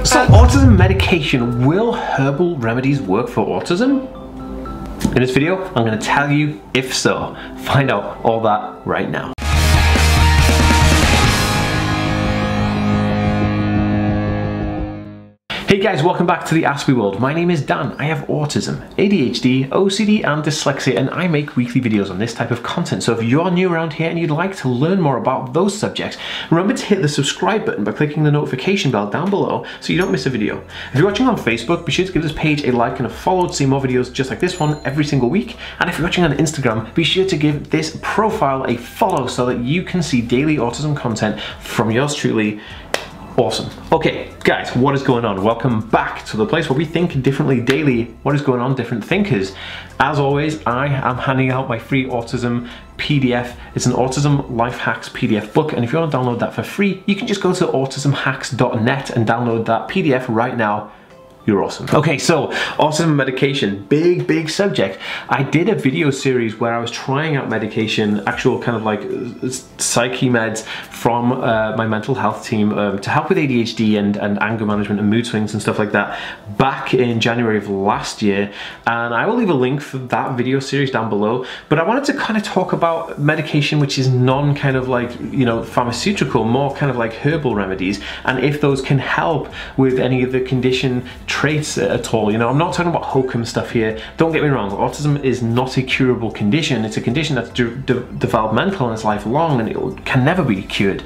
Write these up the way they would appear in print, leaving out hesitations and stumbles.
So autism medication, will herbal remedies work for autism? In this video, I'm going to tell you if so. Find out all that right now. Hey guys, welcome back to the Ask Me World. My name is Dan. I have autism, ADHD, OCD and dyslexia, and I make weekly videos on this type of content. So if you're new around here and you'd like to learn more about those subjects, remember to hit the subscribe button by clicking the notification bell down below so you don't miss a video. If you're watching on Facebook, be sure to give this page a like and a follow to see more videos just like this one every single week. And if you're watching on Instagram, be sure to give this profile a follow so that you can see daily autism content from yours truly. Awesome. Okay, guys, what is going on? Welcome back to the place where we think differently daily. What is going on, different thinkers? As always, I am handing out my free autism PDF. It's an autism life hacks PDF book, and if you want to download that for free, you can just go to autismhacks.net and download that PDF right now. You're awesome. Okay, so autism medication, big subject. I did a video series where I was trying out medication, actual kind of like psyche meds from my mental health team to help with ADHD and anger management and mood swings and stuff like that back in January of last year. And I will leave a link for that video series down below. But I wanted to kind of talk about medication which is non kind of like, you know, pharmaceutical, more kind of like herbal remedies, and if those can help with any of the condition traits at all. You know, I'm not talking about hokum stuff here. Don't get me wrong, autism is not a curable condition. It's a condition that's developmental and it's lifelong and it can never be cured.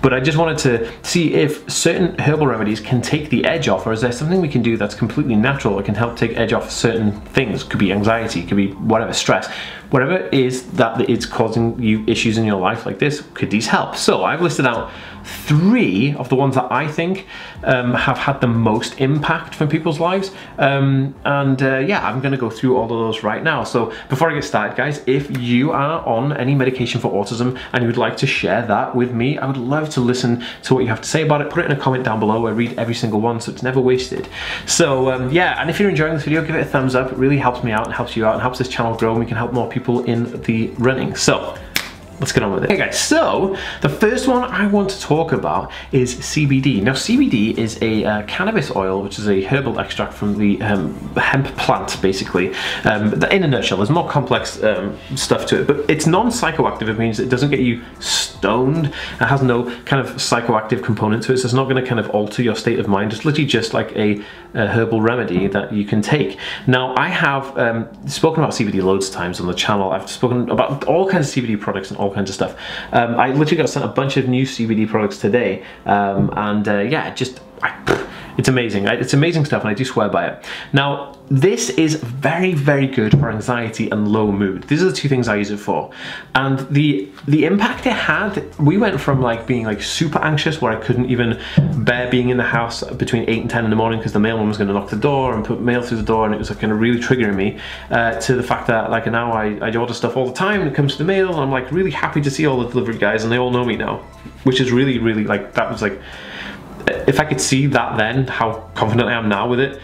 But I just wanted to see if certain herbal remedies can take the edge off, or is there something we can do that's completely natural that can help take edge off certain things. Could be anxiety, could be whatever, stress. Whatever it is that it's causing you issues in your life like this, could these help? So I've listed out 3 of the ones that I think have had the most impact for people's lives. Yeah, I'm gonna go through all of those right now. So before I get started, guys, if you are on any medication for autism and you would like to share that with me, I would love to listen to what you have to say about it. Put it in a comment down below. I read every single one, so it's never wasted. So yeah, and if you're enjoying this video, give it a thumbs up. It really helps me out and helps you out and helps this channel grow, and we can help more people in the running. So let's get on with it. Okay guys, so the first one I want to talk about is CBD. Now CBD is a cannabis oil, which is a herbal extract from the hemp plant, basically. In a nutshell, there's more complex stuff to it, but it's non-psychoactive. It means it doesn't get you stoned. It has no kind of psychoactive component to it, so it's not going to kind of alter your state of mind. It's literally just like a herbal remedy that you can take. Now I have spoken about CBD loads of times on the channel. I've spoken about all kinds of CBD products and all kinds of stuff. I literally got sent a bunch of new CBD products today, yeah, it's amazing. It's amazing stuff, and I do swear by it. Now, this is very good for anxiety and low mood. These are the 2 things I use it for. And the impact it had, we went from like being like super anxious, where I couldn't even bear being in the house between 8 and 10 in the morning because the mailman was going to knock the door and put mail through the door, and it was like kind of really triggering me, to the fact that like now I order stuff all the time and it comes to the mail, and I'm like really happy to see all the delivery guys, and they all know me now, which is really like, that was like, if I could see that then, how confident I am now with it,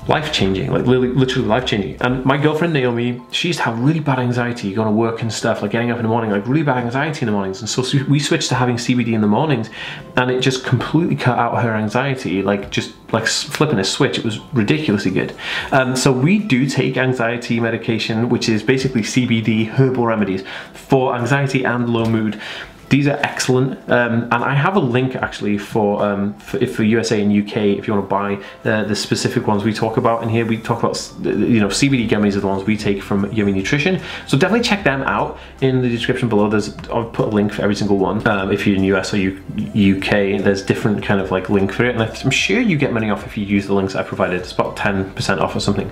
life-changing, like literally life-changing. And my girlfriend Naomi, she used to have really bad anxiety going to work and stuff, like getting up in the morning, like really bad anxiety in the mornings, and so we switched to having CBD in the mornings, and it just completely cut out her anxiety, like just like flipping a switch. It was ridiculously good. So we do take anxiety medication, which is basically CBD herbal remedies for anxiety and low mood. These are excellent, and I have a link actually for USA and UK if you want to buy the specific ones we talk about in here. We talk about, you know, CBD gummies are the ones we take from YUMI Nutrition, so definitely check them out in the description below. I'll put a link for every single one. If you're in US or UK, there's different kind of like link for it, and I'm sure you get money off if you use the links I provided. It's about 10% off or something.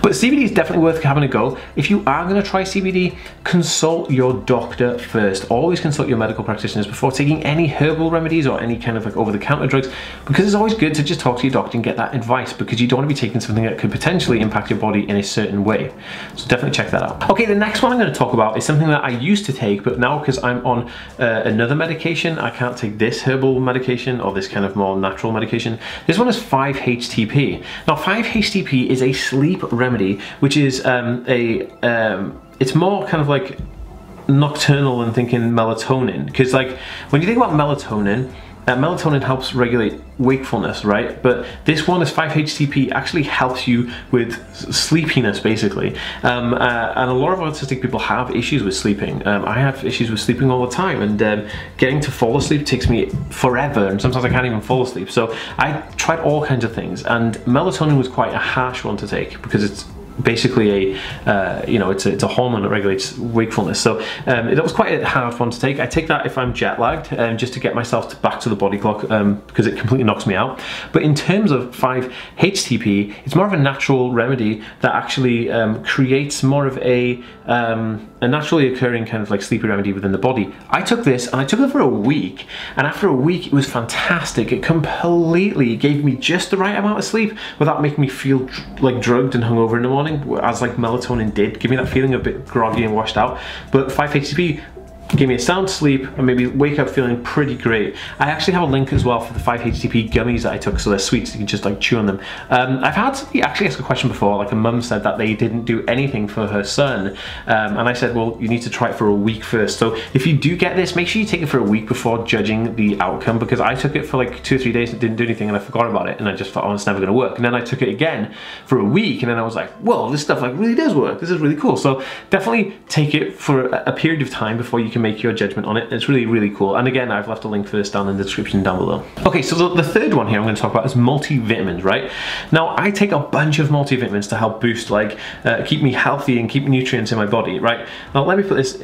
But CBD is definitely worth having a go. If you are going to try CBD, consult your doctor first. Always consult your medical practitioners before taking any herbal remedies or any kind of like over-the-counter drugs, because it's always good to just talk to your doctor and get that advice, because you don't want to be taking something that could potentially impact your body in a certain way. So definitely check that out. Okay, the next one I'm going to talk about is something that I used to take, but now because I'm on another medication, I can't take this herbal medication or this kind of more natural medication. This one is 5-HTP. Now 5-HTP is a sleep remedy, which is it's more kind of like nocturnal and thinking melatonin, because like when you think about melatonin, melatonin helps regulate wakefulness, right? But this one is 5-HTP, actually helps you with sleepiness, basically. And a lot of autistic people have issues with sleeping. I have issues with sleeping all the time, and getting to fall asleep takes me forever, and sometimes I can't even fall asleep. So I tried all kinds of things, and melatonin was quite a harsh one to take because it's basically it's a hormone that regulates wakefulness. So it was quite a hard one to take. I take that if I'm jet lagged, just to get myself back to the body clock, because it completely knocks me out. But in terms of 5-HTP, it's more of a natural remedy that actually creates more of a naturally occurring kind of like sleepy remedy within the body. I took this and I took it for a week, and after a week it was fantastic. It completely gave me just the right amount of sleep without making me feel like drugged and hungover in the morning, as like melatonin did. Give me that feeling a bit groggy and washed out. But 5-HTP gave me a sound sleep and maybe wake up feeling pretty great. I actually have a link as well for the 5-HTP gummies that I took, so they're sweet, so you can just like chew on them. I've had somebody actually ask a question before, like a mum said that they didn't do anything for her son, and I said, well, you need to try it for a week first. So if you do get this, make sure you take it for a week before judging the outcome, because I took it for like 2 or 3 days and didn't do anything, and I forgot about it, and I just thought, oh, it's never gonna work. And then I took it again for a week, and then I was like, whoa, this stuff like really does work. This is really cool. So definitely take it for a period of time before you can make your judgment on it. It's really, really cool. And again, I've left a link for this down in the description down below. Okay, so the third one here I'm going to talk about is multivitamins, right? Now, I take a bunch of multivitamins to help boost, like, keep me healthy and keep nutrients in my body, right? Now, let me put this,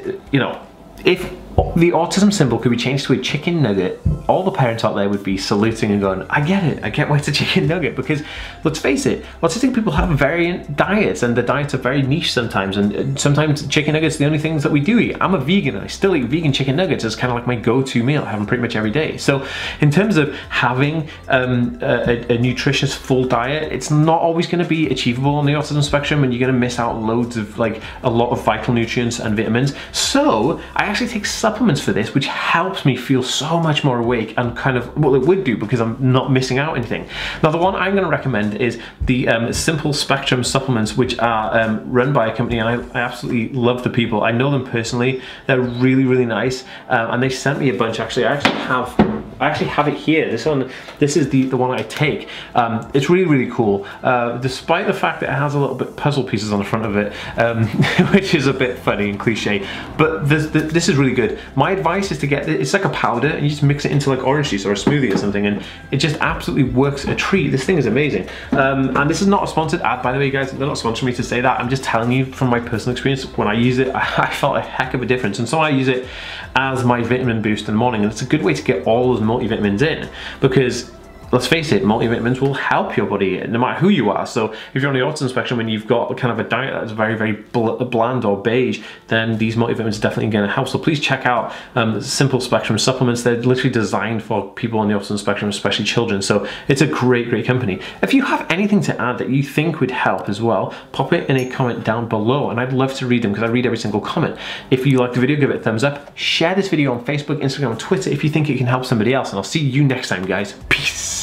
if the autism symbol could be changed to a chicken nugget, all the parents out there would be saluting and going, I get it, I get why it's a chicken nugget, because let's face it, autistic people have variant diets, and the diets are very niche sometimes, and sometimes chicken nuggets are the only things that we do eat. I'm a vegan and I still eat vegan chicken nuggets. It's kind of like my go-to meal. I have them pretty much every day. So in terms of having a nutritious full diet, it's not always going to be achievable on the autism spectrum, and you're going to miss out loads of, like, a lot of vital nutrients and vitamins. So I actually take supplements for this, which helps me feel so much more awake, and kind of, well, it would do, because I'm not missing out anything. Now, the one I'm going to recommend is the Simple Spectrum supplements, which are run by a company, and I absolutely love the people. I know them personally. They're really, really nice, and they sent me a bunch. Actually, I actually have it here. This is the one I take. It's really, really cool, despite the fact that it has a little bit puzzle pieces on the front of it, which is a bit funny and cliche. But this is really good. My advice is to get it's like a powder, and you just mix it into like orange juice or a smoothie or something, and it just absolutely works a treat. This thing is amazing. And this is not a sponsored ad, by the way, guys. They're not sponsoring me to say that. I'm just telling you from my personal experience. When I use it, I felt a heck of a difference, and so I use it as my vitamin boost in the morning, and it's a good way to get all those multivitamins in, because let's face it, multivitamins will help your body no matter who you are. So if you're on the autism spectrum and you've got kind of a diet that's very, very bland or beige, then these multivitamins are definitely going to help. So please check out Simple Spectrum supplements. They're literally designed for people on the autism spectrum, especially children. So it's a great, great company. If you have anything to add that you think would help as well, pop it in a comment down below, and I'd love to read them, because I read every single comment. If you like the video, give it a thumbs up. Share this video on Facebook, Instagram, and Twitter if you think it can help somebody else, and I'll see you next time, guys. Peace.